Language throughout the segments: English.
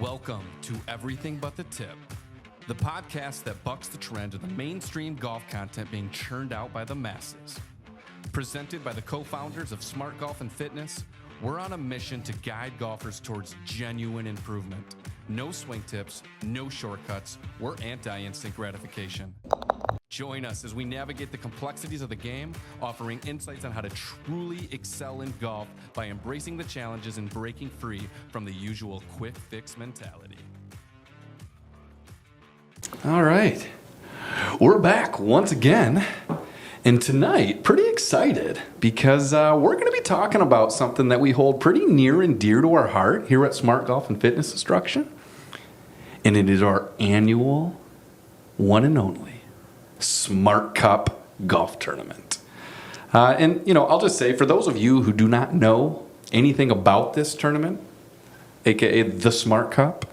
Welcome to Everything But the Tip, the podcast that bucks the trend of the mainstream golf content being churned out by the masses. Presented by the co-founders of Smart Golf and Fitness, we're on a mission to guide golfers towards genuine improvement. No swing tips, no shortcuts, we're anti-instant gratification. Join us as we navigate the complexities of the game, offering insights on how to truly excel in golf by embracing the challenges and breaking free from the usual quick fix mentality. All right, we're back once again, and tonight, pretty excited because we're going to be talking about something that we hold pretty near and dear to our heart here at Smart Golf and Fitness Instruction, and it is our annual, one and only, Smart Cup Golf Tournament. I'll just say, for those of you who do not know anything about this tournament, aka the Smart Cup,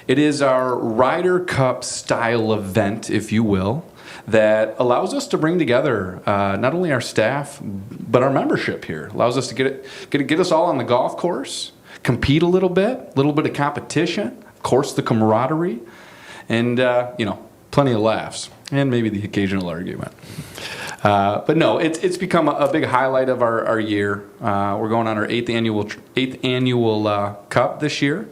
it is our Ryder Cup style event, if you will, that allows us to bring together not only our staff, but our membership here. Allows us to get us all on the golf course, compete a little bit of competition, of course the camaraderie, and plenty of laughs, and maybe the occasional argument. But no, it's become a big highlight of our year. We're going on our eighth annual cup this year,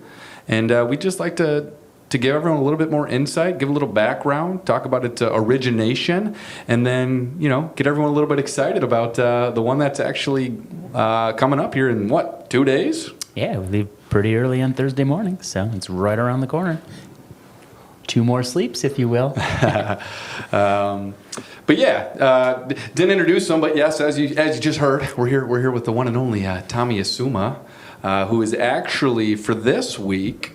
and we'd just like to give everyone a little bit more insight, give a little background, talk about its origination, and then get everyone a little bit excited about the one that's actually coming up here in 2 days? Yeah, we leave pretty early on Thursday morning, so it's right around the corner. 2 more sleeps, if you will. But yeah, didn't introduce him, but yes, as you just heard, we're here with the one and only Tommy Asuma, who is actually, for this week,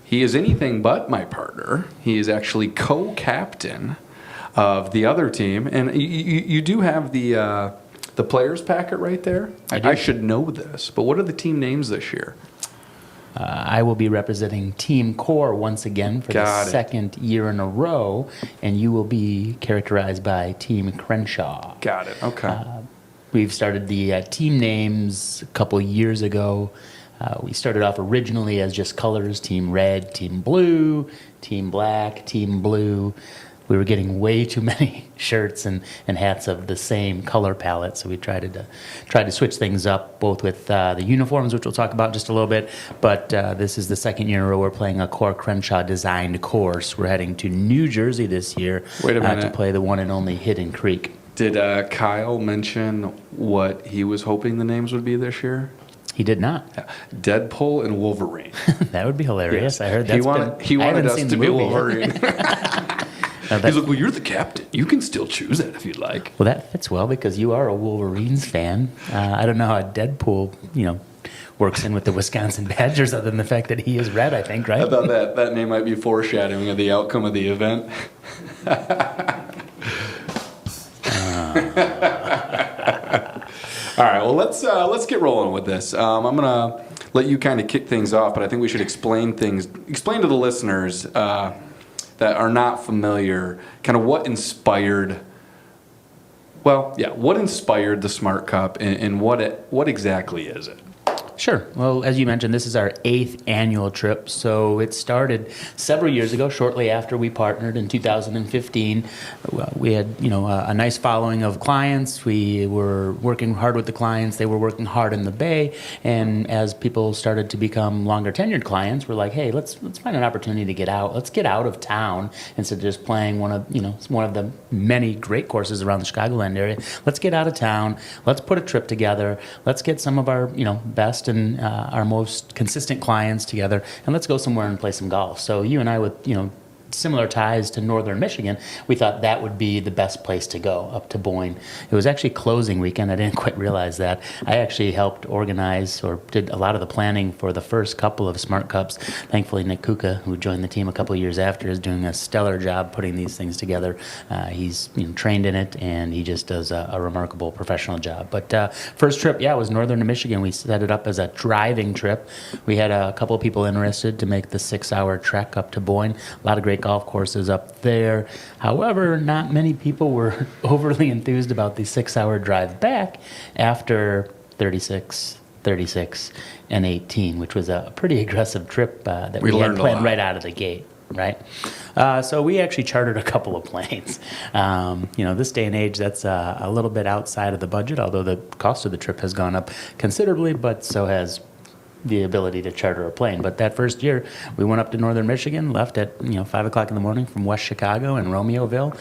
he is anything but my partner. He is actually co-captain of the other team, and you do have the players packet right there. I should know this, but what are the team names this year? I will be representing Team Core once again for the second year in a row, and you will be characterized by Team Crenshaw. Got it. Okay. We've started the team names a couple years ago. We started off originally as just colors: Team Red, Team Blue, Team Black, Team Blue. We were getting way too many shirts and hats of the same color palette, so we tried to switch things up, both with the uniforms, which we'll talk about in just a little bit, but this is the second year in a row we're playing a Core Crenshaw designed course. We're heading to New Jersey this year to play the one and only Hidden Creek. Did Kyle mention what he was hoping the names would be this year? He did not. Deadpool and Wolverine. That would be hilarious. Yes. I heard he wanted us to be Wolverine. He's like, well, you're the captain. You can still choose that if you'd like. Well, that fits well because you are a Wolverines fan. I don't know how Deadpool, works in with the Wisconsin Badgers other than the fact that he is red, I think, right? I thought that name might be foreshadowing of the outcome of the event. All right, well, let's get rolling with this. I'm going to let you kind of kick things off, but I think we should explain to the listeners that are not familiar, kind of what inspired the Smart Cup and what exactly is it? Sure. Well, as you mentioned, this is our 8th annual trip. So it started several years ago, shortly after we partnered in 2015. We had, a nice following of clients. We were working hard with the clients. They were working hard in the Bay. And as people started to become longer tenured clients, we're like, hey, let's find an opportunity to get out. Let's get out of town instead of just playing one of the many great courses around the Chicagoland area. Let's get out of town. Let's put a trip together. Let's get some of our, best and our most consistent clients together, and let's go somewhere and play some golf. So you and I, with similar ties to northern Michigan, we thought that would be the best place to go, up to Boyne. It was actually closing weekend. I didn't quite realize that. I actually helped organize or did a lot of the planning for the first couple of Smart Cups. Thankfully, Nick Kuka, who joined the team a couple of years after, is doing a stellar job putting these things together. He's trained in it, and he just does a remarkable professional job. But first trip, was northern Michigan. We set it up as a driving trip. We had a couple of people interested to make the 6-hour trek up to Boyne. A lot of great golf courses up there. However, not many people were overly enthused about the 6-hour drive back after 36, 36, and 18, which was a pretty aggressive trip that We we had learned a planned lot. right out of the gate. Right, so we actually chartered a couple of planes. This day and age, that's a little bit outside of the budget, although the cost of the trip has gone up considerably, but so has the ability to charter a plane. But that first year, we went up to northern Michigan, left at 5 o'clock in the morning from West Chicago and Romeoville.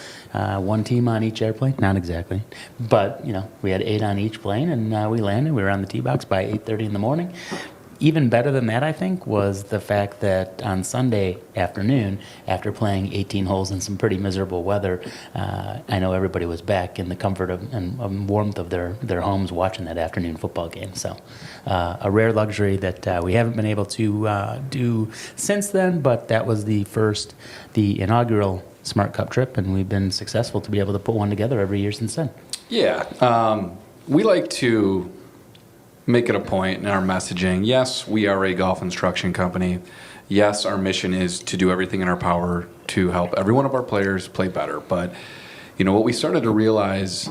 One team on each airplane, not exactly, but we had 8 on each plane, and we landed. We were on the tee box by 8:30 in the morning. Even better than that, I think, was the fact that on Sunday afternoon, after playing 18 holes in some pretty miserable weather, I know everybody was back in the comfort and warmth of their homes watching that afternoon football game. So a rare luxury that we haven't been able to do since then, but that was the inaugural Smart Cup trip, and we've been successful to be able to put one together every year since then. Yeah. We like to make it a point in our messaging. Yes, we are a golf instruction company. Yes, our mission is to do everything in our power to help every one of our players play better. But, what we started to realize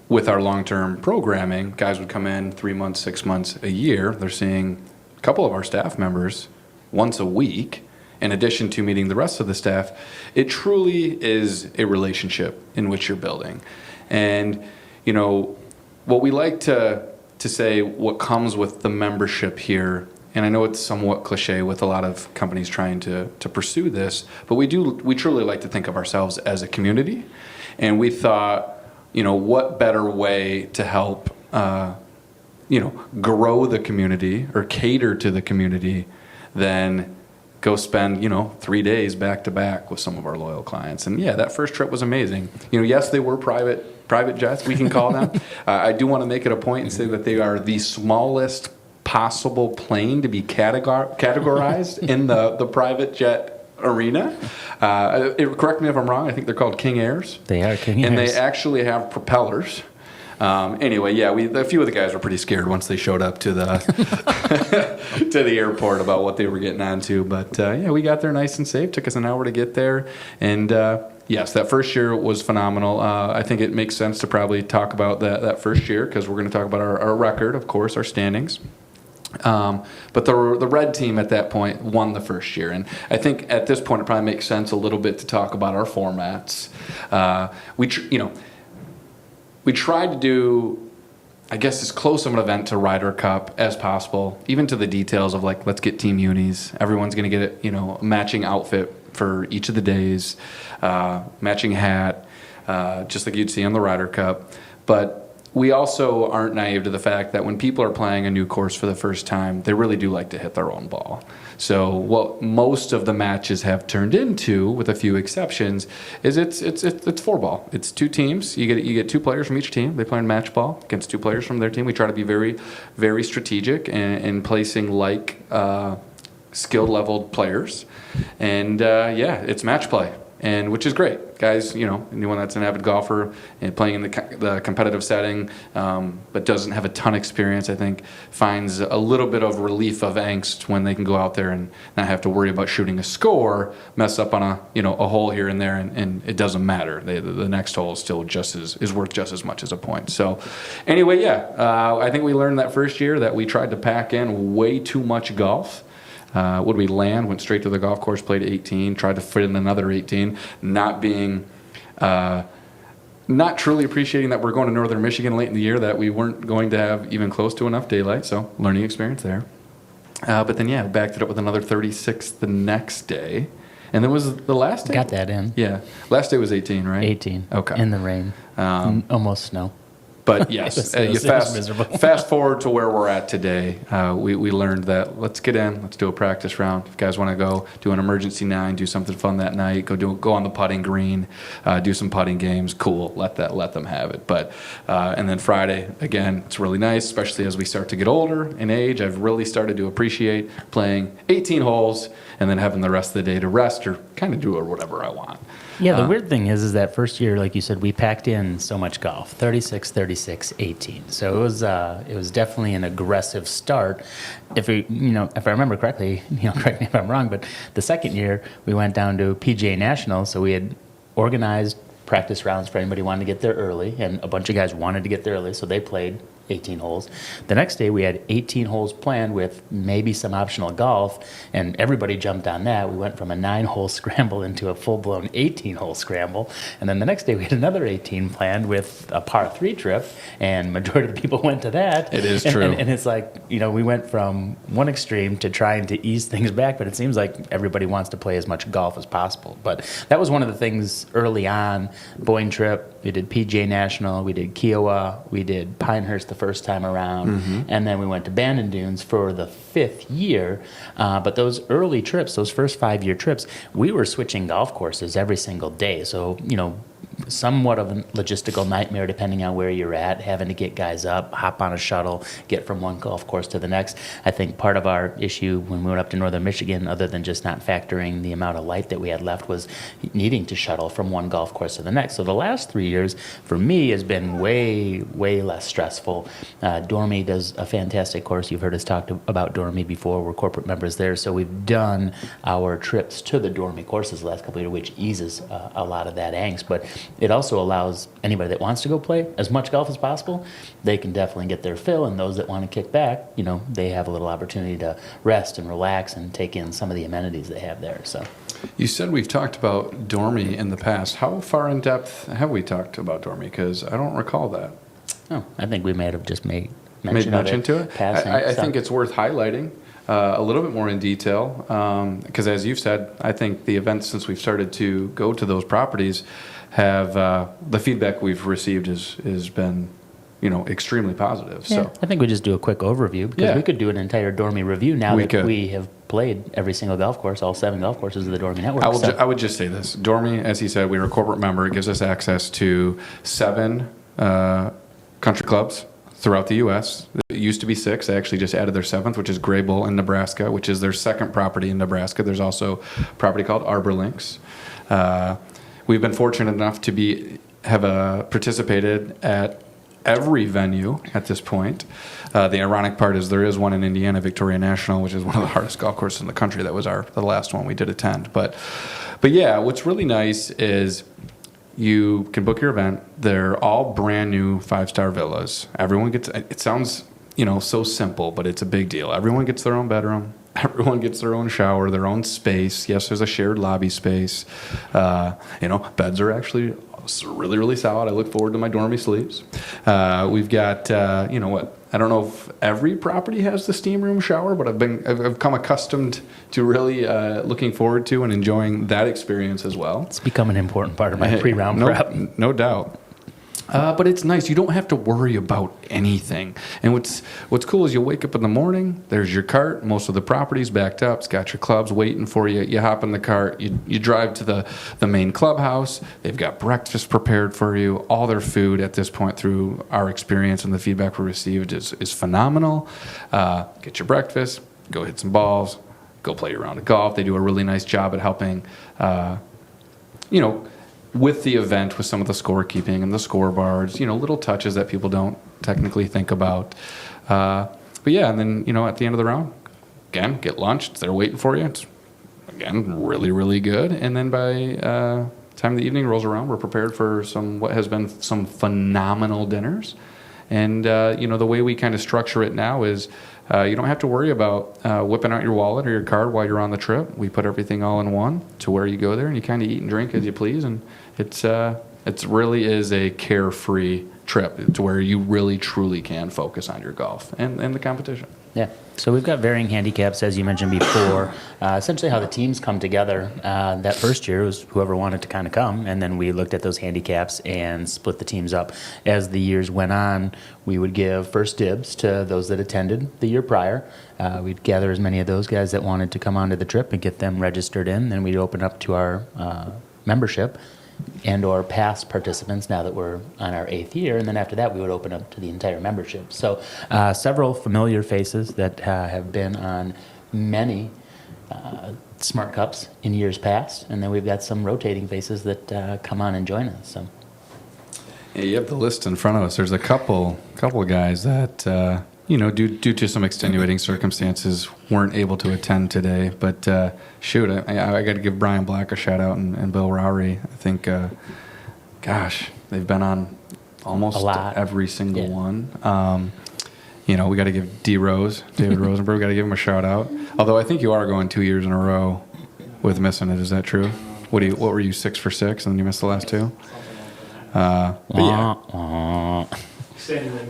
with our long-term programming, guys would come in 3 months, 6 months, a year. They're seeing a couple of our staff members once a week, in addition to meeting the rest of the staff. It truly is a relationship in which you're building. And, what we like to say what comes with the membership here, and I know it's somewhat cliche with a lot of companies trying to pursue this, but we truly like to think of ourselves as a community, and we thought, what better way to help, grow the community or cater to the community than go spend, 3 days back to back with some of our loyal clients. And yeah, that first trip was amazing. Yes, they were private jets, we can call them. I do want to make it a point and say that they are the smallest possible plane to be categorized in the private jet arena. Correct me if I'm wrong, I think they're called King Airs. They are King Airs. And they actually have propellers. Anyway, yeah, a few of the guys were pretty scared once they showed up to the to the airport about what they were getting onto. But yeah, we got there nice and safe. Took us an hour to get there, and yes, that first year was phenomenal. I think it makes sense to probably talk about that first year because we're going to talk about our record, of course, our standings. But the red team at that point won the first year, and I think at this point it probably makes sense a little bit to talk about our formats. We tried to do, I guess, as close of an event to Ryder Cup as possible, even to the details of let's get team unis. Everyone's going to get a matching outfit for each of the days, matching hat, just like you'd see on the Ryder Cup. But we also aren't naive to the fact that when people are playing a new course for the first time, they really do like to hit their own ball. So what most of the matches have turned into, with a few exceptions, is it's 4-ball. It's 2 teams. You get 2 players from each team. They play in match ball against 2 players from their team. We try to be very, very strategic in placing skill leveled players, and yeah, it's match play. And which is great, guys. Anyone that's an avid golfer and playing in the competitive setting, but doesn't have a ton of experience, I think, finds a little bit of relief of angst when they can go out there and not have to worry about shooting a score, mess up on a hole here and there, and it doesn't matter. The next hole is still is worth just as much as a point. So, anyway, yeah, I think we learned that first year that we tried to pack in way too much golf. What did we land? Went straight to the golf course, played 18, tried to fit in another 18, not truly appreciating that we're going to northern Michigan late in the year, that we weren't going to have even close to enough daylight, so learning experience there. But then, yeah, backed it up with another 36 the next day. And then was the last day? Got that in. Yeah. Last day was 18, right? 18. Okay. In the rain. Almost snow. But yes, it was miserable. Fast forward to where we're at today. We learned that let's get in, let's do a practice round. If guys want to go do an emergency 9, do something fun that night, go on the putting green, do some putting games. Cool, let them have it. But and then Friday again, it's really nice, especially as we start to get older in age. I've really started to appreciate playing 18 holes and then having the rest of the day to rest or kind of do whatever I want. Yeah, the weird thing is that first year, like you said, we packed in so much golf, 36, 36, 18. So it was definitely an aggressive start. If I remember correctly, correct me if I'm wrong, but the second year we went down to PGA National, so we had organized practice rounds for anybody who wanted to get there early, and a bunch of guys wanted to get there early, so they played 18 holes. The next day we had 18 holes planned with maybe some optional golf, and everybody jumped on that. We went from a 9-hole scramble into a full-blown 18-hole scramble. And then the next day we had another 18 planned with a par 3 trip, and majority of the people went to that. It is and, true. And it's like, we went from one extreme to trying to ease things back, but it seems like everybody wants to play as much golf as possible. But that was one of the things early on. Boyne trip, we did PGA National, we did Kiowa, we did Pinehurst the first time around, and then we went to Bandon Dunes for the 5th year. But those early trips, those first 5-year trips, we were switching golf courses every single day. So, somewhat of a logistical nightmare depending on where you're at, having to get guys up, hop on a shuttle, get from one golf course to the next. I think part of our issue when we went up to northern Michigan, other than just not factoring the amount of light that we had left, was needing to shuttle from one golf course to the next. So the last 3 years for me has been way, way less stressful. Dormy does a fantastic course. You've heard us talk about Dormy before. We're corporate members there, so we've done our trips to the Dormy courses the last couple of years, which eases a lot of that angst. But it also allows anybody that wants to go play as much golf as possible, they can definitely get their fill, and those that want to kick back, they have a little opportunity to rest and relax and take in some of the amenities they have there. So, You said we've talked about Dormy in the past. How far in depth have we talked about Dormy? Because I don't recall that. Oh, I think we may have just made Mention to it? passing, I so. think it's worth highlighting a little bit more in detail because, as you've said, I think the events since we've started to go to those properties have the feedback we've received has been extremely positive. Yeah, So I think we just do a quick overview because we could do an entire Dormy review now We that could. we have played every single golf course, all 7 golf courses of the Dormy Network. I would just say this. Dormy, as he said, we are a corporate member. It gives us access to 7 country clubs throughout the U.S. It used to be 6. They actually just added their 7th, which is Gray Bull in Nebraska, which is their second property in Nebraska. There's also a property called Arbor Links. We've been fortunate enough to have participated at every venue at this point. The ironic part is there is one in Indiana, Victoria National, which is one of the hardest golf courses in the country. That was the last one we did attend. But yeah, what's really nice is you can book your event. They're all brand new 5-star villas. Everyone gets. It sounds so simple, but it's a big deal. Everyone gets their own bedroom. Everyone gets their own shower, their own space. Yes, there's a shared lobby space. Beds are actually really, really solid. I look forward to my Dormy sleeps. We've got, I don't know if every property has the steam room shower, but I've come accustomed to really looking forward to and enjoying that experience as well. It's become an important part of my pre-round prep. No doubt. But it's nice. You don't have to worry about anything. And what's cool is you wake up in the morning, there's your cart. Most of the property's backed up. It's got your clubs waiting for you. You hop in the cart. You drive to the main clubhouse. They've got breakfast prepared for you. All their food at this point, through our experience and the feedback we received, is phenomenal. Get your breakfast. Go hit some balls. Go play your round of golf. They do a really nice job at helping, with the event, with some of the scorekeeping and the scoreboards, little touches that people don't technically think about. But yeah, and then, at the end of the round, again, get lunch. It's there waiting for you. It's, again, really, really good. And then by time the evening rolls around, we're prepared for what has been some phenomenal dinners. And, the way we kind of structure it now is you don't have to worry about whipping out your wallet or your card while you're on the trip. We put everything all in one to where you go there, and you kind of eat and drink as you please. And it really is a carefree trip to where you really, truly can focus on your golf and the competition. Yeah. So we've got varying handicaps, as you mentioned before. Essentially how the teams come together. That first year was whoever wanted to kind of come, and then we looked at those handicaps and split the teams up. As the years went on, we would give first dibs to those that attended the year prior. We'd gather as many of those guys that wanted to come onto the trip and get them registered in. Then we'd open up to our membership and or past participants now that we're on our 8th year, and then after that we would open up to the entire membership. So several familiar faces that have been on many Smart Cups in years past, and then we've got some rotating faces that come on and join us. So Yeah, you have the list in front of us. There's a couple of guys that due to some extenuating circumstances weren't able to attend today. But shoot, I got to give Brian Black a shout out and Bill Rowry. I think, they've been on almost A lot. every single Yeah. one. We got to give David Rosenberg, got to give him a shout out. Although I think you are going 2 years in a row with missing it. Is that true? What were you 6 for 6 and then you missed the last 2? But yeah.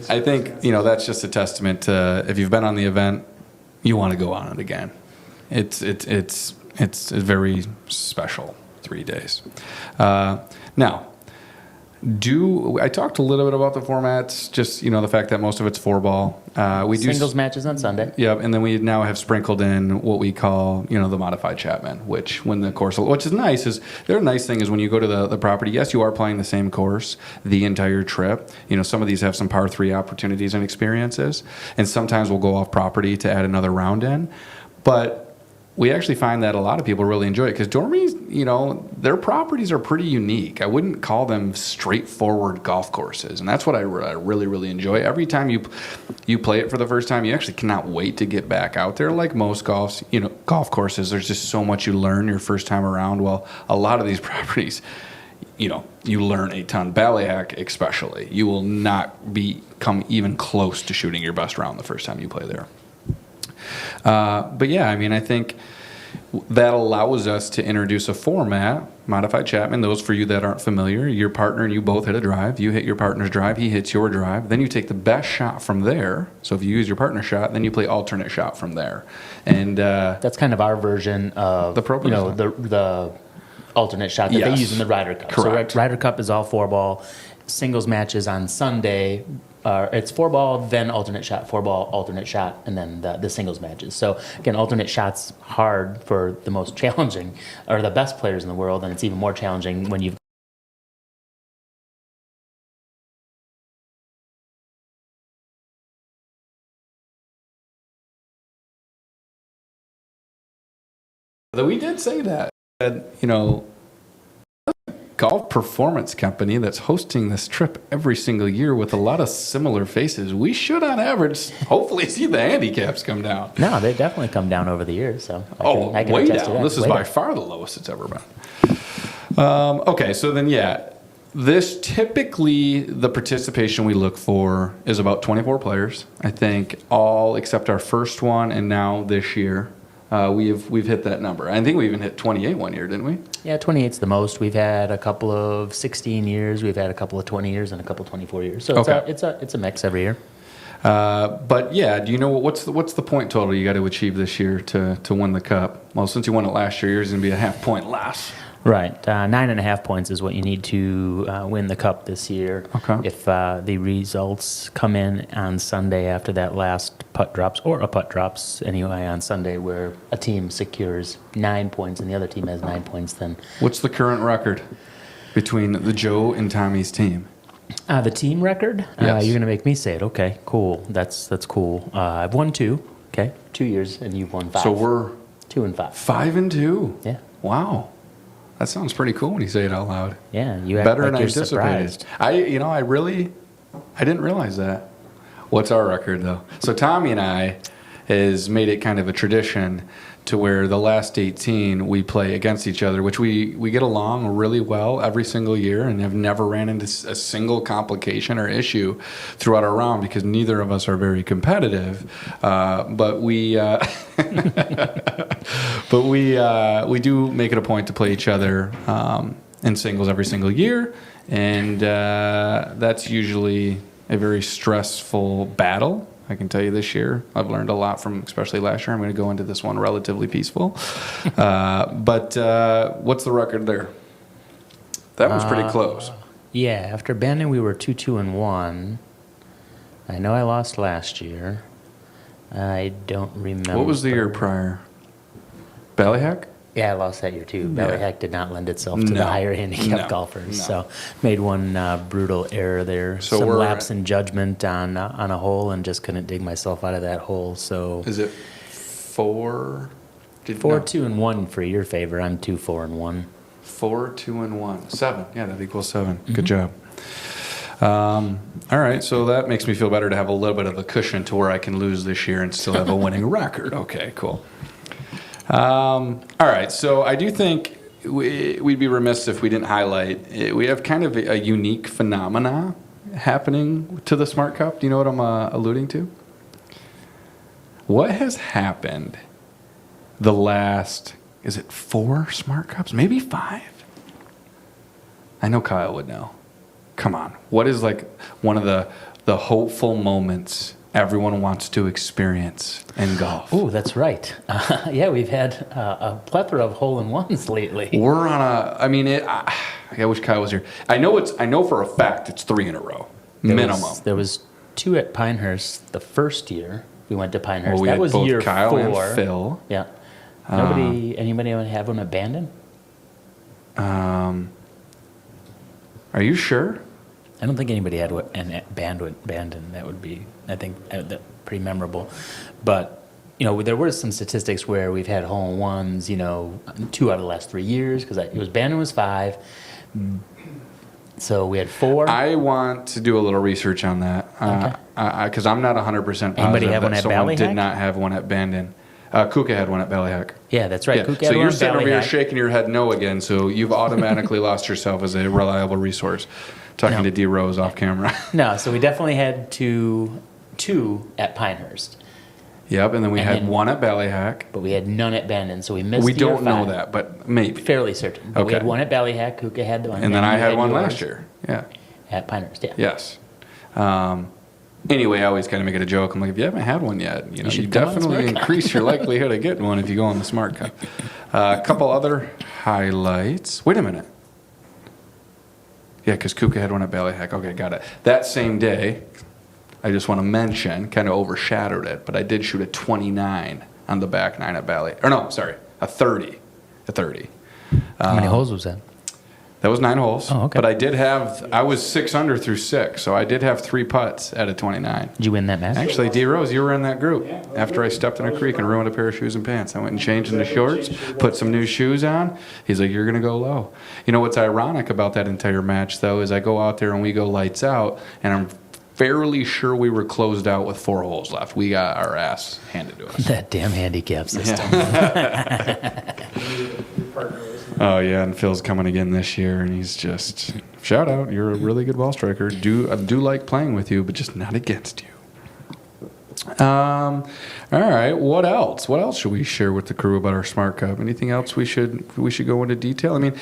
I think, that's just a testament to, if you've been on the event, you want to go on it again. It's a very special 3 days. Now, I talked a little bit about the formats, just, the fact that most of it's 4-ball. We do Singles matches on Sunday. Yep, and then we now have sprinkled in what we call, the modified Chapman, which is nice. The nice thing is when you go to the property, yes, you are playing the same course the entire trip. Some of these have some par 3 opportunities and experiences, and sometimes we'll go off property to add another round in. But we actually find that a lot of people really enjoy it because Dormy's, their properties are pretty unique. I wouldn't call them straightforward golf courses, and that's what I really, really enjoy. Every time you play it for the first time, you actually cannot wait to get back out there. Like most golf courses, there's just so much you learn your first time around. Well, a lot of these properties, you learn a ton. Ballyhack especially, you will not come even close to shooting your best round the first time you play there. But yeah, I think that allows us to introduce a format, modified Chapman. Those for you that aren't familiar, your partner and you both hit a drive. You hit your partner's drive, he hits your drive. Then you take the best shot from there. So if you use your partner's shot, then you play alternate shot from there. And that's kind of our version of the Pro Pro the alternate shot that they use in the Ryder Cup. Correct. So Ryder Cup is all 4-ball. Singles matches on Sunday. It's 4-ball, then alternate shot, 4-ball, alternate shot, and then the singles matches. So again, alternate shot's hard for the most challenging or the best players in the world, and it's even more challenging when you've We did say that, golf performance company that's hosting this trip every single year with a lot of similar faces. We should, on average, hopefully see the handicaps come down. No, they definitely come down over the years. So I can way attest to down. that. This is Way by down. far the lowest it's ever been. Okay, so then this typically the participation we look for is about 24 players. I think all except our first one and now this year. We've hit that number. I think we even hit 28 one year, didn't we? Yeah, 28's the most. We've had a couple of 16 years. We've had a couple of 20 years and a couple of 24 years. So it's a mix every year. But yeah, do you know what's the point total you got to achieve this year to win the cup? Well, since you won it last year, yours is going to be a half point less. Right. 9.5 points is what you need to win the cup this year. Okay. If the results come in on Sunday after that last putt drops, or a putt drops anyway on Sunday where a team secures 9 points and the other team has 9 points, then... What's the current record between the Joe and Tommy's team? The team record? Yes. You're going to make me say it. Okay, cool. That's cool. I've won 2. Okay, 2 years, and you've won 5. So we're 2 and 5. 5-2. Yeah. Wow. That sounds pretty cool when you say it out loud. Yeah, you act Better like than I you're anticipated. surprised. I didn't realize that. What's our record though? So Tommy and I has made it kind of a tradition to where the last 18 we play against each other, which we get along really well every single year and have never ran into a single complication or issue throughout our round because neither of us are very competitive. But we do make it a point to play each other in singles every single year, and that's usually a very stressful battle. I can tell you this year, I've learned a lot from, especially last year. I'm going to go into this one relatively peaceful. But what's the record there? That was pretty close. Yeah, after Bandon, we were 2-1. I know I lost last year. I don't remember. What was the year prior? Ballyhack? Yeah, I lost that year too. Yeah. Ballyhack did not lend itself to No. the higher handicap No. golfers, No. so made one brutal error there. So Some we're- lapse in judgment on a hole, and just couldn't dig myself out of that hole. So Is it 4? 4-2-1 for your favor. I'm 2-4-1. 4, 2, and 1. 7. Yeah, that equals 7. Good job. All right, so that makes me feel better to have a little bit of a cushion to where I can lose this year and still have a winning record. Okay, cool. All right, so I do think we'd be remiss if we didn't highlight, we have kind of a unique phenomena happening to the Smart Cup? Do you know what I'm alluding to? What has happened the last, is it 4 Smart Cups? Maybe 5? I know Kyle would know. Come on. What is like one of the hopeful moments everyone wants to experience in golf? Oh, that's right. Yeah, we've had a plethora of hole-in-ones lately. We're on I wish Kyle was here. I know for a fact it's 3 in a row. Minimum. There was 2 at Pinehurst the first year we went to Pinehurst. Well, we that had was both year Kyle 4. and Phil. Yeah. Anybody have one at Bandon? Are you sure? I don't think anybody had an Bandon. That would be, I think, pretty memorable. But, there were some statistics where we've had hole-in-ones, 2 out of the last 3 years, because Bandon was 5. So we had 4. I want to do a little research on that because I'm not 100% positive. Anybody have one that at someone Ballyhack? did not have one at Bandon. Kuka had one at Ballyhack. Yeah, that's right. Yeah. Kuka So had one you're at sitting over here Ballyhack. shaking your head no again, so you've automatically lost yourself as a reliable resource. Talking to D. Rose off camera. No, so we definitely had two at Pinehurst, Yep, and then we And had then- one at Ballyhack. but we had none at Bandon, so we missed We year don't know 5. that, but maybe. Fairly certain. But we Okay. had one at Ballyhack, Kuka had the one. And then I you had one yours last year. Yeah. At Pinehurst, yeah. Yes. Anyway, I always kind of make it a joke. I'm like, if you haven't had one yet, you should come on the definitely Smart Cup. increase your likelihood of getting one if you go on the Smart Cup. A couple other highlights. Wait a minute. Yeah, because Kuka had one at Ballyhack. Okay, got it. That same day, I just want to mention, kind of overshadowed it, but I did shoot a 29 on the back 9 at Bally. Or no, sorry, a 30. A 30. How many holes was that? That was 9 holes. Oh, okay. But I was 6 under through 6, so I did have 3 putts at a 29. Did you win that match? Actually, D. Rose, you were in that group. After I stepped in a creek and ruined a pair of shoes and pants, I went and changed into shorts, put some new shoes on. He's like, you're going to go low. You know what's ironic about that entire match, though, is I go out there and we go lights out, and I'm fairly sure we were closed out with 4 holes left. We got our ass handed to us. That damn handicap system. Oh, yeah, and Phil's coming again this year, and he's just, shout out, you're a really good ball striker. I do like playing with you, but just not against you. All right, what else? What else should we share with the crew about our Smart Cup? Anything else we should go into detail? I mean,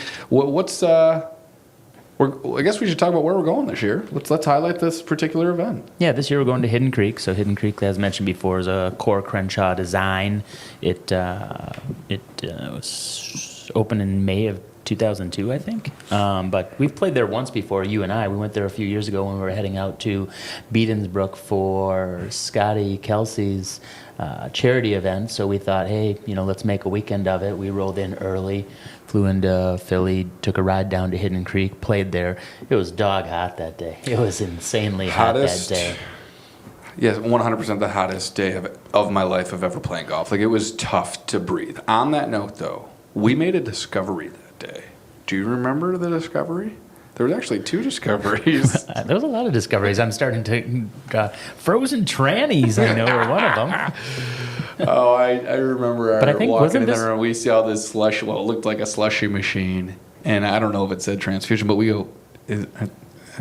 I guess we should talk about where we're going this year. Let's highlight this particular event. Yeah, this year we're going to Hidden Creek. So Hidden Creek, as mentioned before, is a Core Crenshaw design. It was opened in May of 2002, I think. But we've played there once before, you and I. We went there a few years ago when we were heading out to Beatonsbrook for Scotty Kelsey's charity event. So we thought, hey, let's make a weekend of it. We rolled in early, flew into Philly, took a ride down to Hidden Creek, played there. It was dog hot that day. It was insanely hot that day. Yes, 100% the hottest day of my life of ever playing golf. Like, it was tough to breathe. On that note, though, we made a discovery that day. Do you remember the discovery? There was actually 2 discoveries. There was a lot of discoveries. I'm starting to frozen trannies. I know were one of them. Oh, I remember But I think, walking wasn't in this- there and we saw this slush. Well, it looked like a slushy machine, and I don't know if it said transfusion, but we go, is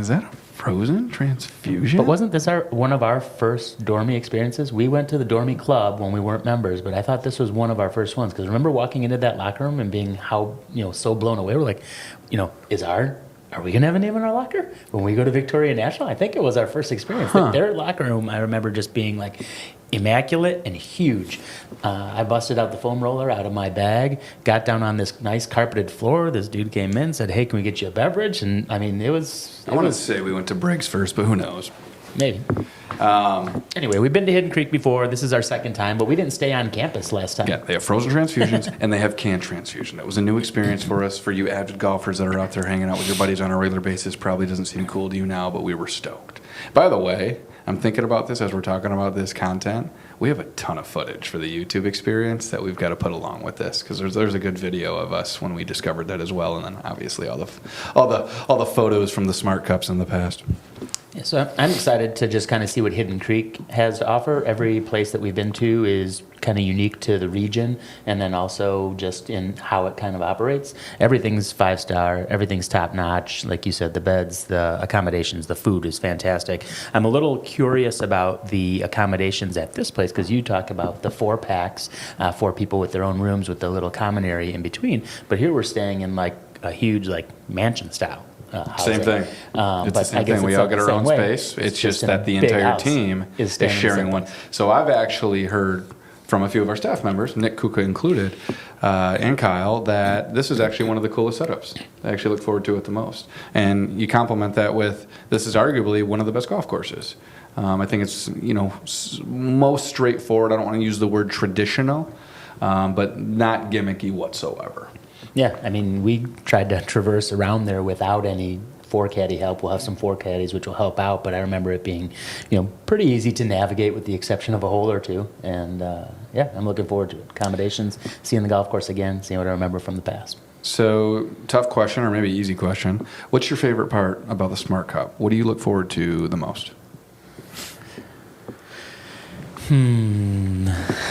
that a frozen transfusion? But wasn't this one of our first Dormy experiences? We went to the Dormy Club when we weren't members, but I thought this was one of our first ones. Because remember walking into that locker room and being so blown away. We're like, are we going to have a name in our locker when we go to Victoria National? I think it was our first experience. Huh. Their locker room, I remember just being like immaculate and huge. I busted out the foam roller out of my bag, got down on this nice carpeted floor. This dude came in, said, hey, can we get you a beverage? And I mean, I want to say we went to Briggs first, but who knows? Maybe. Anyway, we've been to Hidden Creek before. This is our second time, but we didn't stay on campus last time. Yeah, they have frozen transfusions and they have canned transfusion. That was a new experience for us. For you avid golfers that are out there hanging out with your buddies on a regular basis, probably doesn't seem cool to you now, but we were stoked. By the way, I'm thinking about this as we're talking about this content. We have a ton of footage for the YouTube experience that we've got to put along with this, because there's a good video of us when we discovered that as well, and then obviously all the photos from the Smart Cups in the past. So I'm excited to just kind of see what Hidden Creek has to offer. Every place that we've been to is kind of unique to the region, and then also just in how it kind of operates. Everything's 5-star, everything's top notch. Like you said, the beds, the accommodations, the food is fantastic. I'm a little curious about the accommodations at this place because you talk about the 4-packs, 4 people with their own rooms with the little common area in between. But here we're staying in like a huge like mansion style. Same thing. It's the same thing. We all get our own space. It's just that the entire team is sharing one. So I've actually heard from a few of our staff members, Nick Kuka included, and Kyle, that this is actually one of the coolest setups. I actually look forward to it the most. And you complement that with, this is arguably one of the best golf courses. I think it's, most straightforward. I don't want to use the word traditional, but not gimmicky whatsoever. Yeah, I mean, we tried to traverse around there without any 4-caddy help. We'll have some 4-caddies, which will help out, but I remember it being, pretty easy to navigate with the exception of a hole or two. And, I'm looking forward to it. Accommodations, seeing the golf course again, seeing what I remember from the past. So, tough question, or maybe easy question. What's your favorite part about the Smart Cup? What do you look forward to the most?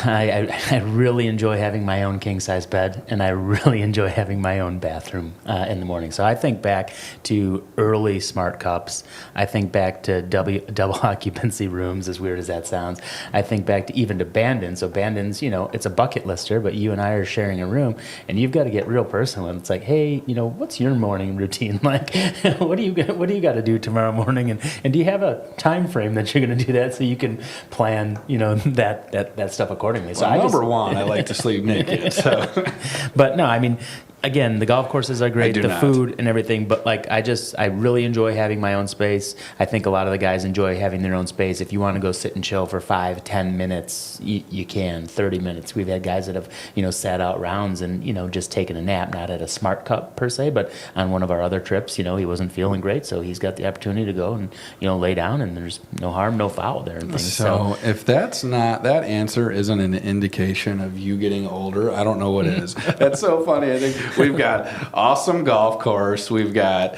I really enjoy having my own king-size bed, and I really enjoy having my own bathroom in the morning. So I think back to early Smart Cups. I think back to double occupancy rooms, as weird as that sounds. I think back to even to Bandon. So Bandon's, it's a bucket lister, but you and I are sharing a room, and you've got to get real personal. And it's like, hey, what's your morning routine like? What do you got to do tomorrow morning? And do you have a time frame that you're going to do that so you can plan, that stuff accordingly. So well, number one, I like to sleep naked. So, but no, I mean, again, the golf courses are great, the food and everything, but like I really enjoy having my own space. I think a lot of the guys enjoy having their own space. If you want to go sit and chill for 5-10 minutes, you can. 30 minutes. We've had guys that have sat out rounds and just taken a nap, not at a Smart Cup per se, but on one of our other trips. He wasn't feeling great, so he's got the opportunity to go and lay down, and there's no harm, no foul there and things. So if that answer isn't an indication of you getting older, I don't know what is. That's so funny. I think we've got awesome golf course. We've got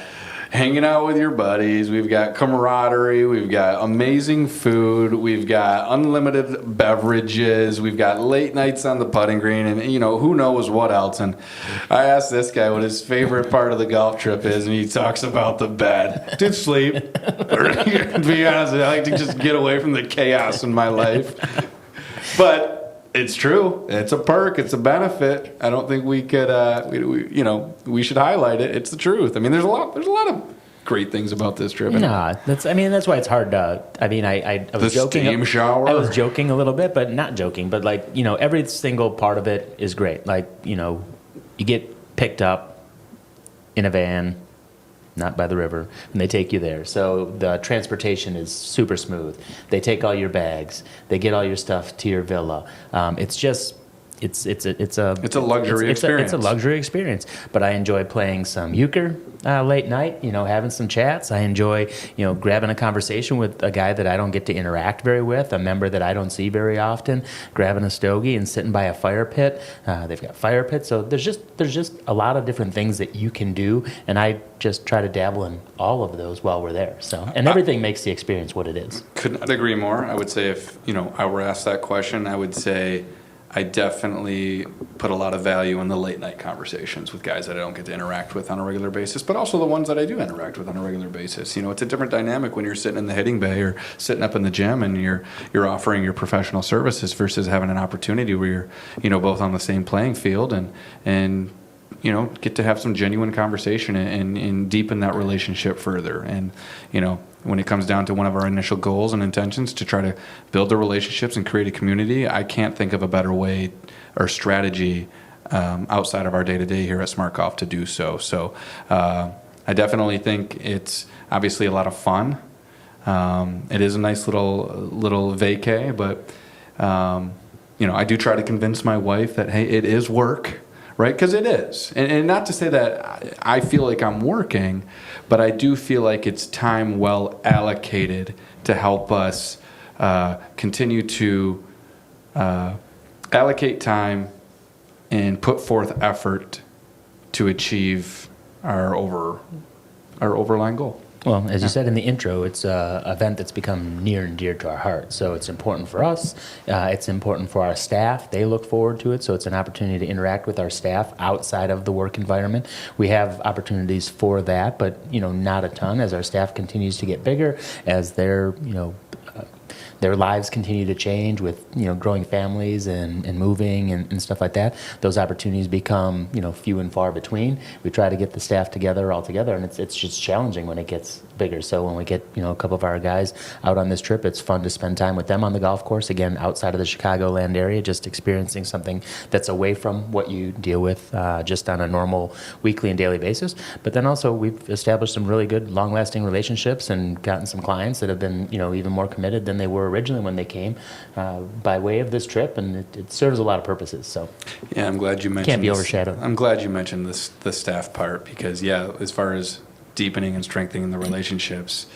hanging out with your buddies. We've got camaraderie. We've got amazing food. We've got unlimited beverages. We've got late nights on the putting green, and who knows what else. And I asked this guy what his favorite part of the golf trip is, and he talks about the bed. Dude, sleep. To be honest, I like to just get away from the chaos in my life. But it's true. It's a perk. It's a benefit. I don't think we could, we should highlight it. It's the truth. I mean, there's a lot of great things about this trip. No, that's why it's hard to, I was joking. The steam shower. I was joking a little bit, but not joking. But every single part of it is great. You get picked up in a van, not by the river, and they take you there. So the transportation is super smooth. They take all your bags. They get all your stuff to your villa. It's a luxury experience. It's a luxury experience. But I enjoy playing some euchre late night. Having some chats. I enjoy grabbing a conversation with a guy that I don't get to interact very with, a member that I don't see very often. Grabbing a stogie and sitting by a fire pit. They've got fire pits. So there's just a lot of different things that you can do, and I just try to dabble in all of those while we're there. So everything makes the experience what it is. Could not agree more. I would say if I were asked that question, I would say I definitely put a lot of value in the late night conversations with guys that I don't get to interact with on a regular basis, but also the ones that I do interact with on a regular basis. It's a different dynamic when you're sitting in the hitting bay or sitting up in the gym and you're offering your professional services versus having an opportunity where you're both on the same playing field and get to have some genuine conversation and deepen that relationship further. And when it comes down to one of our initial goals and intentions to try to build the relationships and create a community, I can't think of a better way or strategy outside of our day-to-day here at Smart Golf to do so. So I definitely think it's obviously a lot of fun. It is a nice little vacay, but I do try to convince my wife that, hey, it is work. Right, because it is. And not to say that I feel like I'm working, but I do feel like it's time well allocated to help us continue to allocate time and put forth effort to achieve our overlying goal. Well, as you said in the intro, it's an event that's become near and dear to our heart. So it's important for us. It's important for our staff. They look forward to it. So it's an opportunity to interact with our staff outside of the work environment. We have opportunities for that, but not a ton as our staff continues to get bigger, as their lives continue to change with growing families and moving and stuff like that. Those opportunities become few and far between. We try to get the staff together all together, and it's just challenging when it gets bigger. So when we get a couple of our guys out on this trip, it's fun to spend time with them on the golf course, again outside of the Chicagoland area, just experiencing something that's away from what you deal with just on a normal weekly and daily basis. But then also we've established some really good long-lasting relationships and gotten some clients that have been even more committed than they were originally when they came by way of this trip, and it serves a lot of purposes. So yeah, I'm glad you mentioned can't be overshadowed. I'm glad you mentioned the staff part, because as far as deepening and strengthening the relationships,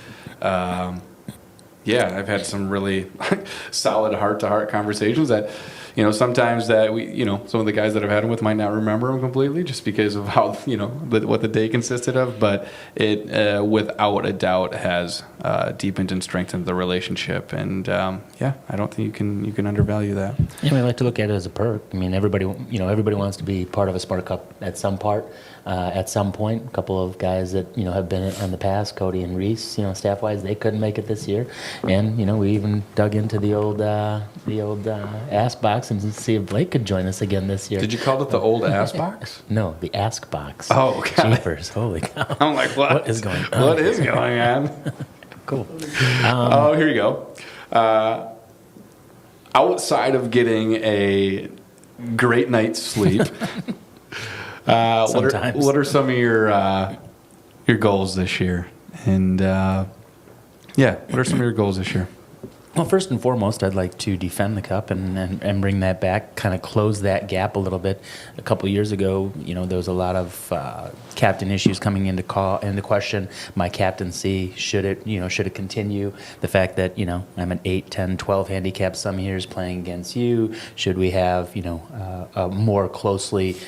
I've had some really solid heart-to-heart conversations that sometimes that we some of the guys that I've had them with might not remember them completely just because of how what the day consisted of, but it without a doubt has deepened and strengthened the relationship, and I don't think you can undervalue that. Yeah, we like to look at it as a perk. I mean, everybody wants to be part of a Smart Cup at some point. A couple of guys that have been in the past, Cody and Reese, staff-wise, they couldn't make it this year, and we even dug into the old ask box and see if Blake could join us again this year. Did you call it the old ass box? No, the ask box. Oh, God. Jeepers, holy cow! I'm like, what is going on? What is going on? Cool. Here you go. Outside of getting a great night's sleep, what are some of your goals this year? And what are some of your goals this year? Well, first and foremost, I'd like to defend the cup and bring that back, kind of close that gap a little bit. A couple of years ago, there was a lot of captain issues coming into question. My captaincy, should it continue? The fact that, I'm an 8, 10, 12 handicap some years playing against you. Should we have, a more closely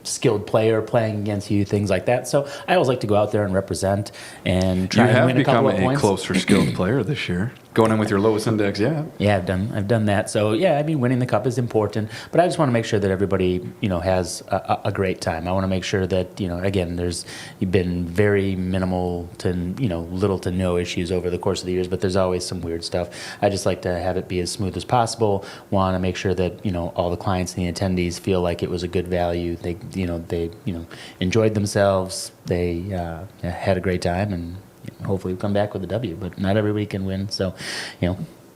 skilled player playing against you, things like that. So I always like to go out there and represent and try and win a couple of points. You have become a closer skilled player this year, going in with your lowest index yet. Yeah, I've done that. So winning the cup is important, but I just want to make sure that everybody has a great time. I want to make sure that again, there's been very minimal to little to no issues over the course of the years, but there's always some weird stuff. I just like to have it be as smooth as possible. Want to make sure that all the clients and the attendees feel like it was a good value. They enjoyed themselves. They had a great time, and hopefully we come back with a W. But not everybody can win, so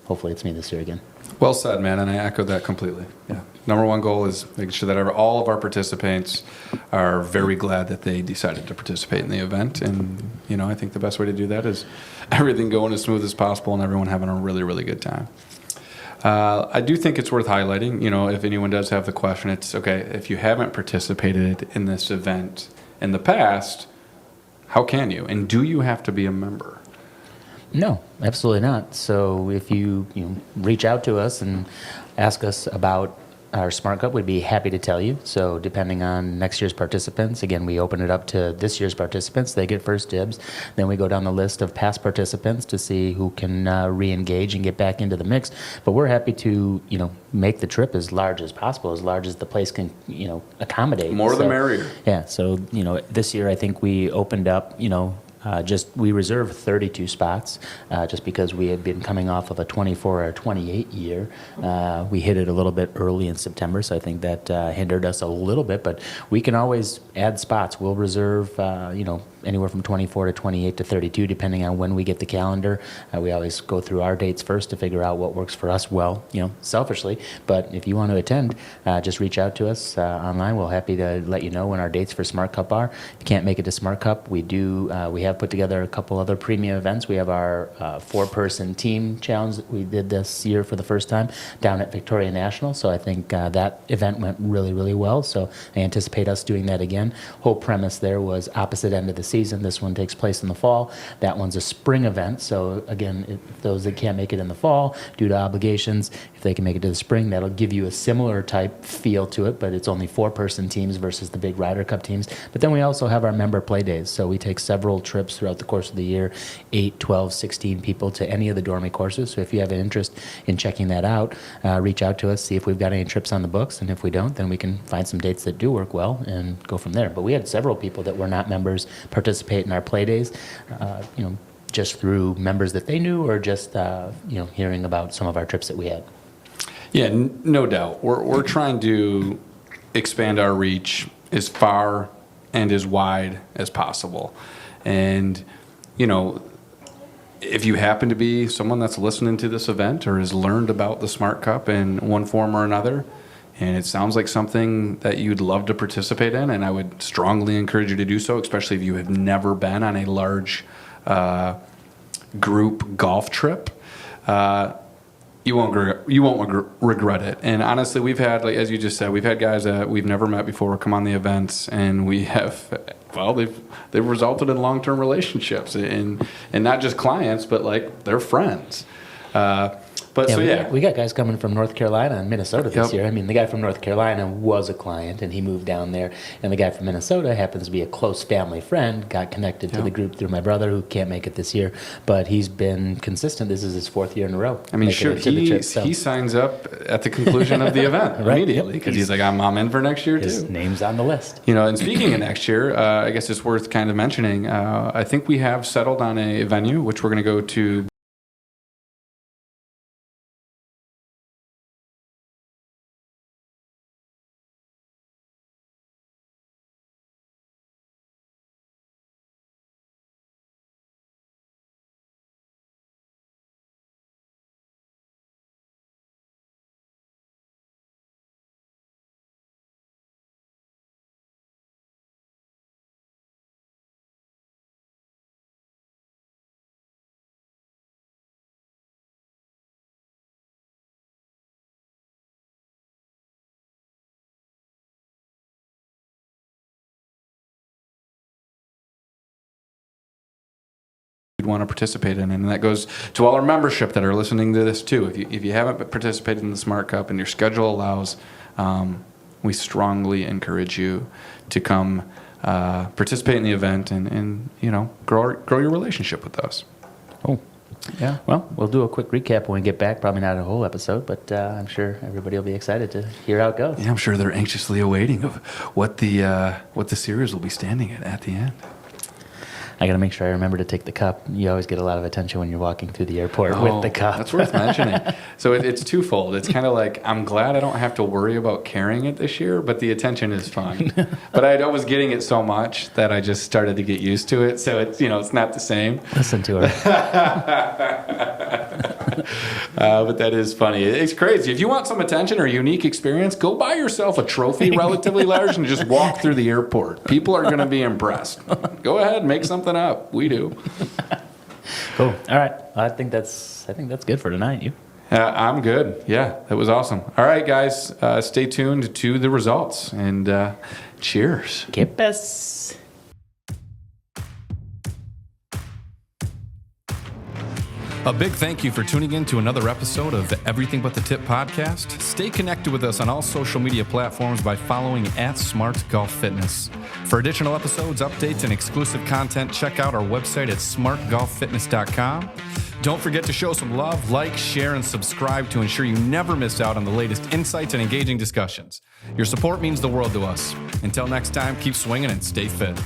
hopefully it's me this year again. Well said, man, and I echo that completely. Yeah, number one goal is making sure that all of our participants are very glad that they decided to participate in the event, and I think the best way to do that is everything going as smooth as possible and everyone having a really, really good time. I do think it's worth highlighting, if anyone does have the question, it's okay, if you haven't participated in this event in the past, how can you? And do you have to be a member? No, absolutely not. So if you reach out to us and ask us about our Smart Cup, we'd be happy to tell you. So depending on next year's participants, again, we open it up to this year's participants. They get first dibs. Then we go down the list of past participants to see who can re-engage and get back into the mix. But we're happy to, make the trip as large as possible, as large as the place can, accommodate. More the merrier. Yeah. So, this year I think we opened up, we reserved 32 spots just because we had been coming off of a 24 or 28 year. We hit it a little bit early in September, so I think that hindered us a little bit, but we can always add spots. We'll reserve, anywhere from 24 to 28 to 32, depending on when we get the calendar. We always go through our dates first to figure out what works for us well, selfishly. But if you want to attend, just reach out to us online. We're happy to let you know when our dates for Smart Cup are. If you can't make it to Smart Cup, we have put together a couple other premium events. We have our 4-person team challenge that we did this year for the first time down at Victoria National. So I think that event went really, really well. So I anticipate us doing that again. Whole premise there was opposite end of the season. This one takes place in the fall. That one's a spring event. So again, those that can't make it in the fall due to obligations, if they can make it to the spring, that'll give you a similar type feel to it, but it's only 4-person teams versus the big Ryder Cup teams. But then we also have our member play days. So we take several trips throughout the course of the year, 8, 12, 16 people to any of the Dormy courses. So if you have an interest in checking that out, reach out to us, see if we've got any trips on the books. And if we don't, then we can find some dates that do work well and go from there. But we had several people that were not members participate in our play days, just through members that they knew or just, hearing about some of our trips that we had. Yeah, no doubt. We're trying to expand our reach as far and as wide as possible. And, if you happen to be someone that's listening to this event or has learned about the Smart Cup in one form or another, and it sounds like something that you'd love to participate in, and I would strongly encourage you to do so, especially if you have never been on a large group golf trip. You won't regret it. And honestly, we've had, like, as you just said, we've had guys that we've never met before come on the events, and we have, they've resulted in long-term relationships, and not just clients, but like their friends. We got guys coming from North Carolina and Minnesota this year. I mean, the guy from North Carolina was a client, and he moved down there. And the guy from Minnesota happens to be a close family friend, got connected to the group through my brother, who can't make it this year. But he's been consistent. This is his 4th year in a row. I mean, sure, he signs up at the conclusion of the event immediately, because he's like, I'm in for next year, too. His name's on the list. And speaking of next year, I guess it's worth kind of mentioning, I think we have settled on a venue, which we're going to go to. You'd want to participate in, and that goes to all our membership that are listening to this too. If you haven't participated in the Smart Cup and your schedule allows, we strongly encourage you to come participate in the event and grow your relationship with us. Oh, yeah. Well, we'll do a quick recap when we get back. Probably not a whole episode, but I'm sure everybody will be excited to hear how it goes. Yeah, I'm sure they're anxiously awaiting of what the series will be standing at the end. I got to make sure I remember to take the cup. You always get a lot of attention when you're walking through the airport with the cup. That's worth mentioning. So it's twofold. It's kind of like, I'm glad I don't have to worry about carrying it this year, but the attention is fun. But I was getting it so much that I just started to get used to it. So it's not the same. Listen to her. But that is funny. It's crazy. If you want some attention or a unique experience, go buy yourself a trophy relatively large and just walk through the airport. People are going to be impressed. Go ahead, make something up. We do. Cool. All right. I think that's good for tonight. You? I'm good. Yeah, that was awesome. All right, guys, stay tuned to the results, and cheers. Que pes. A big thank you for tuning in to another episode of the Everything But the Tip podcast. Stay connected with us on all social media platforms by following @Smart Golf Fitness. For additional episodes, updates, and exclusive content, check out our website at smartgolffitness.com. Don't forget to show some love, like, share, and subscribe to ensure you never miss out on the latest insights and engaging discussions. Your support means the world to us. Until next time, keep swinging and stay fit.